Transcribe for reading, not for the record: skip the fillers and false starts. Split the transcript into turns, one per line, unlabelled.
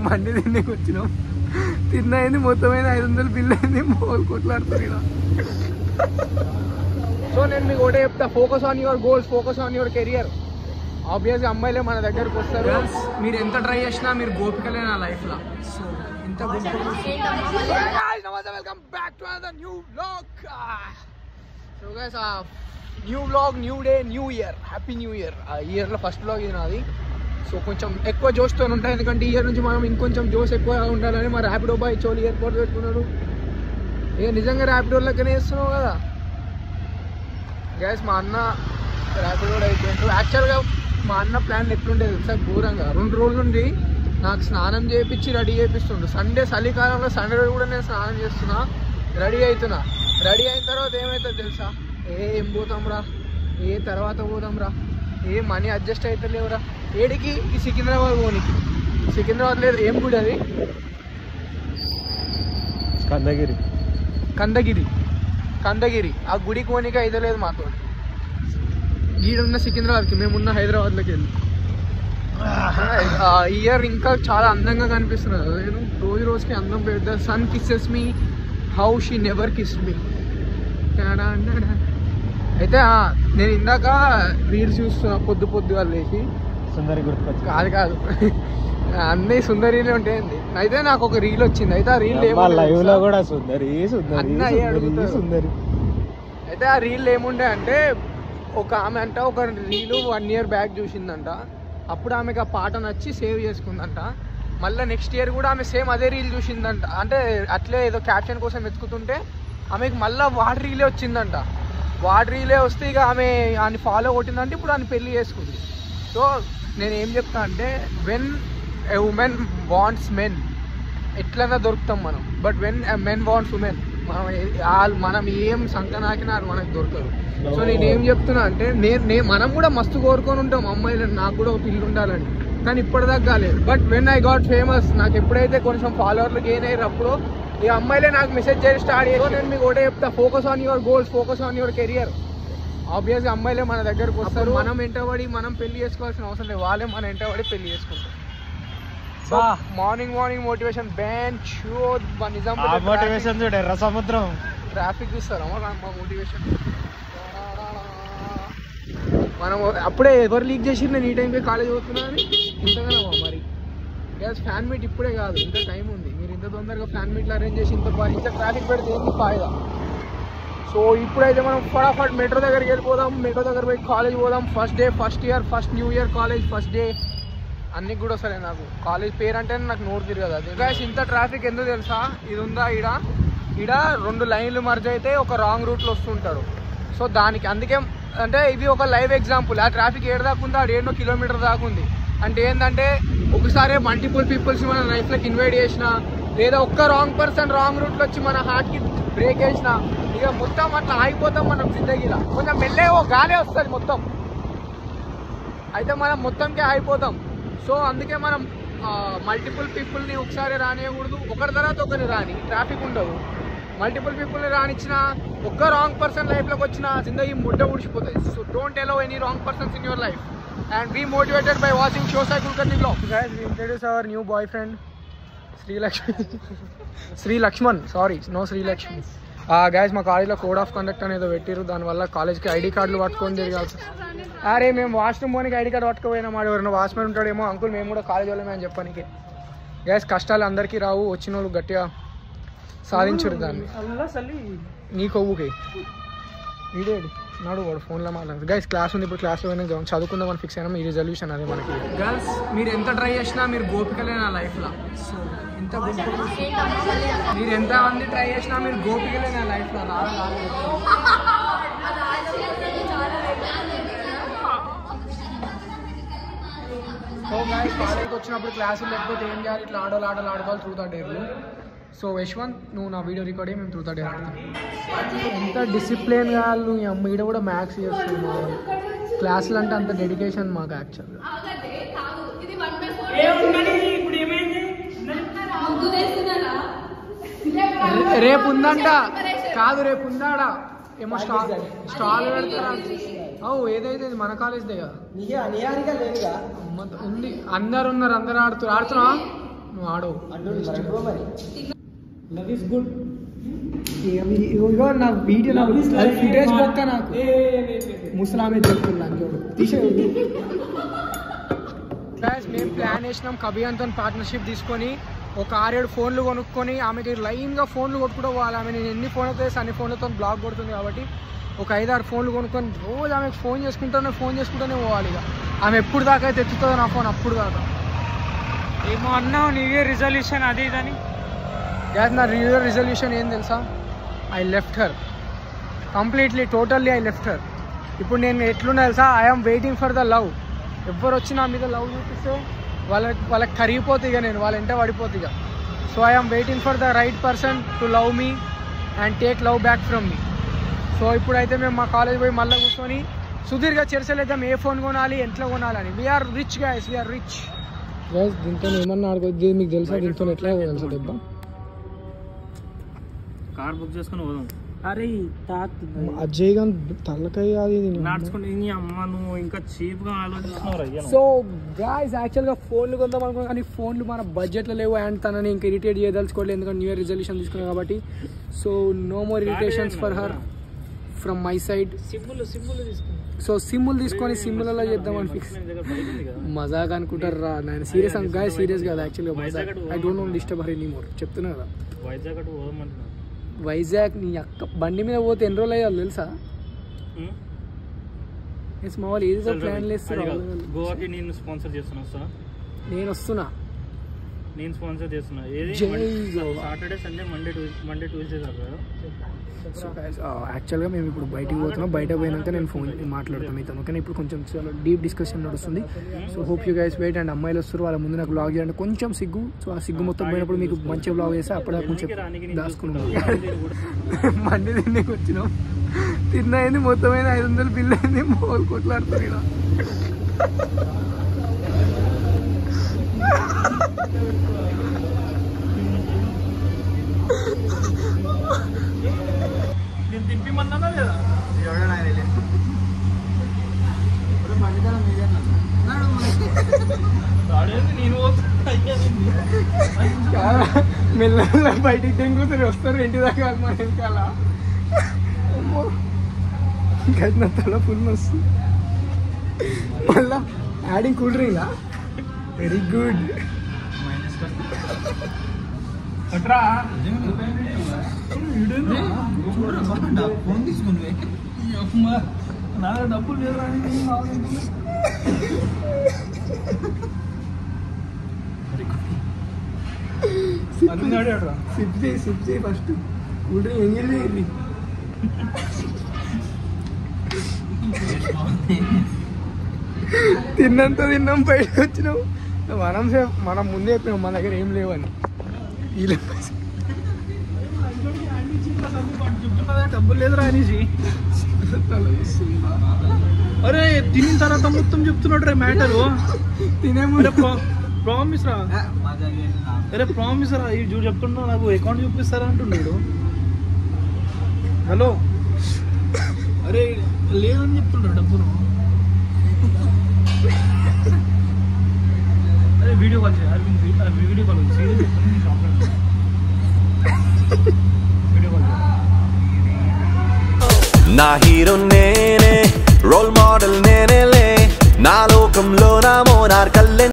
మండి తిండికి వచ్చినాం. తిన్నైంది మొత్తమైన 500 బిల్లు అయింది. మోలు కొట్లాడుతుంది ఇలా. సో నేను మీకు ఒకటే చెప్తా, focus on your goals, focus on your career. ఆబ్వియస్గా అమ్మాయిలే మన దగ్గరకు వస్తారు. మీరు ఎంత ట్రై చేసినా మీరు గోపికలే నా లైఫ్లో. సో ఇంత welcome back to another new vlog. So guys new vlog, new day, new year. Happy new year. ఈ ఇయర్లో ఫస్ట్ వ్లాగ్ ఇది నాది. సో కొంచెం ఎక్కువ జోష్తో ఉంటాయి, ఎందుకంటే ఈ ఇయర్ నుంచి మనం ఇంకొంచెం జోష్ ఎక్కువ ఉండాలని మా ర్యాపిడో బాయ్ చోలి ఎయిర్పోర్ట్ పెట్టుకున్నాడు. ఇక నిజంగా ర్యాపిడోలకనే వేస్తున్నావు కదా గైస్. మా అన్న ర్యాపిడో అయిపోయింది. యాక్చువల్గా మా అన్న ప్లాన్ ఎట్లుండేది తెలుసా, ఘోరంగా 2 రోజుల నుండి నాకు స్నానం చేయించి రెడీ చేపిస్తుండు. సండే చలికాలంలో సండే రోజు కూడా నేను స్నానం చేస్తున్నా, రెడీ అవుతున్నా. రెడీ అయిన తర్వాత ఏమవుతుంది తెలుసా, ఏం పోతాంరా, తర్వాత పోదాంరా, మనీ అడ్జస్ట్ అవుతలేవురా. ఏడికి ఈ సికింద్రాబాద్ పోనీకి. సికింద్రాబాద్ లేదు, ఏం గుడి అది, కందగిరి. ఆ గుడికి పోనీకి అయితే లేదు మాతో. ఈడున్న సికింద్రాబాద్కి, మేమున్న హైదరాబాద్లోకి వెళ్ళి. ఇయర్ ఇంకా చాలా అందంగా కనిపిస్తున్నారు. నేను రోజు రోజుకి అందం పెద్ద. Sun kisses me how she never kissed me. అయితే నేను ఇందాక రీల్స్ చూస్తున్నా పొద్దుగా లేచి.
సుందరి గుర్తుకొచ్చి
కాదు అన్నీ సుందరిలే ఉంటాయండి. అయితే నాకు ఒక రీల్ వచ్చింది. అయితే ఆ రీల్
లైవ్ లో కూడా సుందరి.
అయితే ఆ రీల్ ఏముండే అంటే, ఒక ఆమె అంట ఒక రీలు 1 year బ్యాక్ చూసిందంట. అప్పుడు ఆమెకు ఆ పాట నచ్చి సేవ్ చేసుకుందంట. మళ్ళీ నెక్స్ట్ ఇయర్ కూడా ఆమె సేమ్ అదే రీల్ చూసిందంట. అంటే అట్లే ఏదో క్యాప్షన్ కోసం వెతుకుతుంటే ఆమెకు మళ్ళీ వాడి రీలే వచ్చిందంట. వాడి రీలే వస్తే ఇక ఆమె ఆయన ఫాలో కొట్టిందంటే ఇప్పుడు ఆయన పెళ్లి చేసుకుంది. సో నేను ఏం చెప్తా అంటే, when a women wants men ఎట్లైనా దొరుకుతాం మనం. But when a men wants women, మనం ఏం సంకనాకినా అది మనకు దొరకదు. సో నేనేం చెప్తున్నా అంటే, మనం కూడా మస్తు కోరుకొని ఉంటాం అమ్మాయిలు, నాకు కూడా ఒక పిల్లు ఉండాలని, కానీ ఇప్పటిదాకా కాలేదు. But when I got famous, నాకు ఎప్పుడైతే కొంచెం ఫాలోవర్లు గెయిన్ అయ్యేటప్పుడు ఈ అమ్మాయిలే నాకు మెసేజ్ చేయడం స్టార్ట్ చేసి. నేను మీకు ఒకటే చెప్తా, focus on your goals, focus on your career. ఆబ్వియస్గా అమ్మాయిలే మన దగ్గరకు వస్తారు. మనం వెంటబడి మనం పెళ్లి చేసుకోవాల్సిన అవసరం లేదు, వాళ్ళే మన వెంటబడి పెళ్లి చేసుకుంటారు. So morning motivation bench
motivation చూడ సముద్రం
ట్రాఫిక్ చూస్తారా మా మోటివేషన్. మనం అప్పుడే ఎవరు లీక్ చేసి నేను ఈ టైంకి కాలేజ్ చదువుతున్నా అని ఇంతగానో మరి. గ్యాస్ ఫ్యాన్ మీట్ ఇప్పుడే కాదు, ఇంకా టైం ఉంది. మీరు ఇంత తొందరగా ఫ్యాన్ మీట్లు అరేంజ్ చేసి ఇంత ట్రాఫిక్ పెడితే ఏంటి ఫాయిదా. సో ఇప్పుడైతే మనం ఫటాఫట్ మెట్రో దగ్గరికి వెళ్ళిపోదాం. మెట్రో దగ్గర పోయి కాలేజ్ పోదాం. First day, first year, first new year college first day అన్నీ కూడా వస్తాయి. నాకు కాలేజ్ పేరు అంటే నాకు నోరు తిరగదు. అది గాయస్ ఇంత ట్రాఫిక్ ఎందుకు తెలుసా, ఇది ఉందా ఈడ 2 లైన్లు మర్జ్ అయితే ఒక రాంగ్ రూట్లో వస్తుంటాడు. సో దానికి అందుకే అంటే ఇది ఒక లైవ్ ఎగ్జాంపుల్. ఆ ట్రాఫిక్ ఏడు దాకా ఉంది, 7 కిలోమీటర్ దాకా ఉంది. అంటే ఏంటంటే ఒకసారి మల్టిపుల్ పీపుల్స్ మన లైఫ్లోకి ఇన్వైట్ చేసిన, లేదా ఒక్క రాంగ్ పర్సన్ రాంగ్ రూట్లో వచ్చి మన హార్ట్కి బ్రేక్ వేసిన, ఇక మొత్తం అట్లా ఆగిపోతాం మనం జిందగీలో. కొంచెం మెల్లే ఓ గాలే వస్తుంది మొత్తం, అయితే మనం మొత్తంకే ఆగిపోతాం. సో అందుకే మనం మల్టిపుల్ పీపుల్ని ఒకసారి రానియకూడదు, ఒకరి తర్వాత ఒకరిని రాని, ట్రాఫిక్ ఉండదు. మల్టిపుల్ పీపుల్ని రానిచ్చిన, ఒక్క రాంగ్ పర్సన్ లైఫ్లోకి వచ్చిన జిందగీ ముడ్డ ఉడిచిపోతుంది. So don't allow any wrong persons in your life and be motivated by watching shows like Kulkarni vlog. Guys, we introduce our new boyfriend, Sri Lakshman. Sorry, no Sri Lakshman. Guys, మా కాలేజ్లో code of conduct అనేది పెట్టిరు. దానివల్ల కాలేజ్కి ID కార్డులు పట్టుకొని తిరగాల్సి. అరే మేము వాష్రూమ్ పోనీకి ఐడి కార్డు పట్టుకుపోయినా, మాట ఎవరైనా వాచ్మెన్ ఉంటాడేమో, అంకుల్ మేము కూడా కాలేజ్ వాళ్ళమే అని చెప్పడానికి. గ్యాస్ కష్టాలు అందరికీ రావు, వచ్చిన వాళ్ళు గట్టిగా సాధించరు దాన్ని. నీ కొవ్వుకి వీడేడు నాడు వాడు ఫోన్లో మాట్లాడుతుంది. గైస్ క్లాస్ ఉంది, ఇప్పుడు క్లాస్లో పోయినా చదువుకుందామని ఫిక్స్ అయినా. ఈ రిజల్యూషన్ అది మనకి. గర్ల్స్ మీరు ఎంత ట్రై చేసినా మీరు గోపికలే నా లైఫ్లో. సో ఎంత మీరు ఎంతమంది ట్రై చేసినా మీరు గోపికలే నా లైఫ్లో. సో గైస్ కాలేజ్కి వచ్చినప్పుడు క్లాసులు లేకపోతే ఏం చేయాలి, ఇట్లా ఆడోళ్ళు త్రూ ద డేర్లు. సో యశ్వంత్ నువ్వు నా వీడియో రికార్డ్ అయ్యి మేము త్రూ ద డే ఆడతాం. ఎంత డిసిప్లిన్ కాదు, ఈ అమ్మ ఈడ కూడా మ్యాథ్స్ చేస్తున్నాం. క్లాసులు అంటే అంత డెడికేషన్ మాకు యాక్చువల్గా. రేపు ఉందంట కాదు, రేపు ఉందాడా ఏమో స్టాల్ పెడతారా? ఏదైతే మన కాలేజ్దే కదా ఉంది. అందరు ఉన్నారు, అందరు ఆడుతున్నా నువ్వు ఆడవు. ఇగో నా వీడియో నా ఫుటేజ్ పక్క నాకు ముసలామే చెప్తున్నా మేము ప్లాన్ చేసినాం. కబియాన్తో పార్ట్నర్షిప్ తీసుకొని ఒక 6-7 ఫోన్లు కొనుక్కొని ఆమెకి లైన్గా ఫోన్లు కొట్టుకుంటూ పోవాలి. ఆమె నేను ఎన్ని ఫోన్లు అయితే అన్ని ఫోన్లతో బ్లాక్ కొడుతుంది కాబట్టి ఒక 5-6 ఫోన్లు కొనుక్కొని రోజు ఆమెకు ఫోన్ చేసుకుంటూనే పోవాలి. ఇక ఆమె ఎప్పుడు దాకా అయితే ఎత్తుతుందో నా ఫోన్ అప్పుడు దాకా.
ఏమో అన్నావు నీవే రిజల్యూషన్ అది ఇదని.
నా రిజల్యూషన్ ఏం తెలుసా? I left her completely totally. I left her. ఇప్పుడు నేను ఎట్లున్నా తెలుసా? I'm waiting for the love. ఎవరు వచ్చి నా మీద లవ్ చూపిస్తే వాళ్ళకి కరిగిపోతే ఇక నేను వాళ్ళ వెంట పడిపోతే ఇక. So I'm waiting for the right person to love me and take love back from me. So ఇప్పుడైతే మేము మా కాలేజ్ పోయి మళ్ళీ కూర్చొని సుదీర్ఘ చర్చలేద్దాం ఏ ఫోన్ కొనాలి, ఎట్లా కొనాలని. We're rich guys, we're rich guys. దీంతో ఏమన్నా ఆడుకోవద్దు, మీకు తెలుసా? దీంతో ఎట్లా తెలుసా దెబ్బ?
కార్ బుక్ చేసుకుని పోదాం. అరే
అజయ్ గాన్ తలకాయ అది
నడుచుకుంటే అమ్మ నువ్వు ఇంకా చీప్ గా ఆలోచిస్తున్నావు.
సో గాయ్స్ యాక్చువల్గా ఫోన్లు కొందాం అనుకున్నాం కానీ ఫోన్లు మన బడ్జెట్లో లేవు. అండ్ తనని ఇంకా ఇరిటేట్ చేయదలుచుకోలేదు ఎందుకంటే న్యూ ఇయర్ రిజల్యూషన్ తీసుకున్నాం కాబట్టి. So no more irritations for her from my side. So సిమ్ములు తీసుకొని సిమ్ములలో చేద్దామని ఫిక్స్. మజాక్ అనుకుంటారు రా నేను. సీరియస్ గాయ సీరియస్ కాదు యాక్చువల్గా మజాక్. I don't know disturb her any more. చెప్తున్నా కదా వైజాగ్ నీ అక్క బండి మీద పోతే ఎన్ని రోజులు అయ్యాలి తెలుసా? మా వాళ్ళు ఏదో ప్లాన్ చేస్తారు.
గోవాకి నేను స్పాన్సర్ చేస్తున్నా.
నేను వస్తున్నా.
నేను స్పాన్సర్ చేస్తున్నా. సాటర్డే సండే మండే ట్యూస్డే కదా.
సో యాక్చువల్గా మేము ఇప్పుడు బయటికి పోతున్నాం. బయట పోయినాక నేను ఫోన్ మాట్లాడతాను మీతో. కానీ ఇప్పుడు కొంచెం చాలా డీప్ డిస్కషన్ నడుస్తుంది. So hope you guys wait. And అమ్మాయిలు వస్తారు, వాళ్ళ ముందు నాకు బ్లాగ్ చేయండి. కొంచెం సిగ్గు. సో ఆ సిగ్గు మొత్తం పోయినప్పుడు మీకు మంచిగా బ్లాగ్ చేస్తే అప్పుడు కొంచెం దాచుకున్నాం. మండి తిండికి వచ్చినాం. తిన్నైంది మొత్తం అయింది 500 బిల్లు అయింది. మోలు కొట్లాడుతుంది ఇలా.
నేను తిప్పిమన్నా లేదా?
మెల్ల బయటికి తెంగుతారు వస్తారు ఇంటి దాకా మన వెనకాల. గడిన తల ఫుల్ వస్తుంది. మళ్ళా యాడింగ్ కూల్ డ్రింకా వెరీ గుడ్.
ఫోన్ తీసుకుంది నా డబ్బులు లేదు.
సిప్ చేయి ఫస్ట్. కూల్ డ్రింక్ ఎంగిలి తిన్నంత తిన్నాం బయటకు వచ్చినాం. మనం ముందే చెప్పినాం మన దగ్గర ఏం లేవని.
డబ్బులు లేదు రానిసి. అరే తిన్న తర్వాత మొత్తం చెప్తున్నాడు రే మ్యాటర్.
తినే
ప్రామిస్ రా. అరే ప్రామిస్ రా. చూడు చెప్తున్నా నాకు అకౌంట్ చూపిస్తారా అంటున్నాడు. హలో అరే లేదని చెప్తున్నాడు డబ్బులు. అరే వీడియో కాల్ చేయాలి. Video call video call.
నా హీరో నేనే, రోల్ మోడల్ నేనేలే, నా లోకంలో నా మోనార్కల్లే.